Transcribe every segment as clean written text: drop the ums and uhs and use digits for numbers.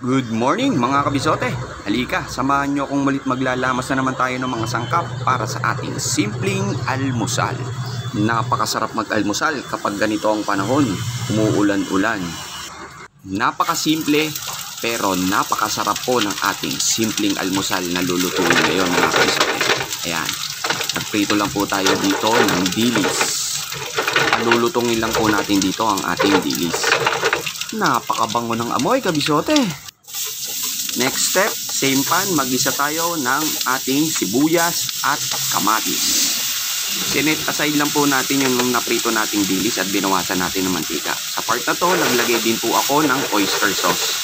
Good morning mga kabisote. Halika, samahan nyo akong mulit maglalamas na naman tayo ng mga sangkap para sa ating simpleng almusal. Napakasarap mag-almusal kapag ganito ang panahon, umuulan-ulan. Napakasimple pero napakasarap po ng ating simpleng almusal na lulutuin ngayon mga kabisote. Ayan, nagprito lang po tayo dito ng dilis. Lulutungin lang po natin dito ang ating dilis. Napakabango ng amoy kabisote. Next step, same pan, mag-isa tayo ng ating sibuyas at kamatis. Sinet aside lang po natin yung naprito nating dilis at binawasan natin ng mantika. Sa part na to, naglagay din po ako ng oyster sauce.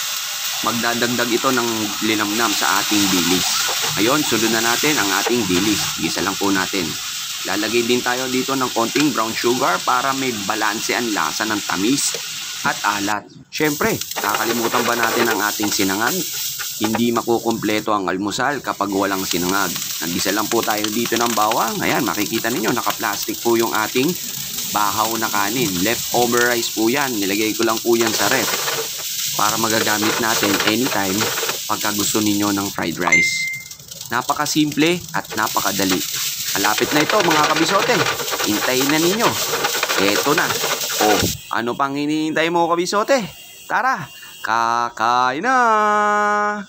Magdadagdag ito ng linamnam sa ating dilis. Ngayon, sunod na natin ang ating dilis. Gisa lang po natin. Lalagay din tayo dito ng konting brown sugar para may balanse ang lasa ng tamis at alat. Syempre, kakalimutan ba natin ang ating sinangag? Hindi makukumpleto ang almusal kapag walang sinangag. Nagisa lang po tayo dito ng bawang. Ayan, makikita ninyo, naka-plastic po yung ating bahaw na kanin. Leftover rice po yan. Nilagay ko lang po yan sa ref para magagamit natin anytime pagka gusto ninyo ng fried rice. Napakasimple at napakadali. Malapit na ito mga kabisote. Hintayin na ninyo. Eto na. Oh, ano pang hinihintay mo kabisote? Tara, kakain na!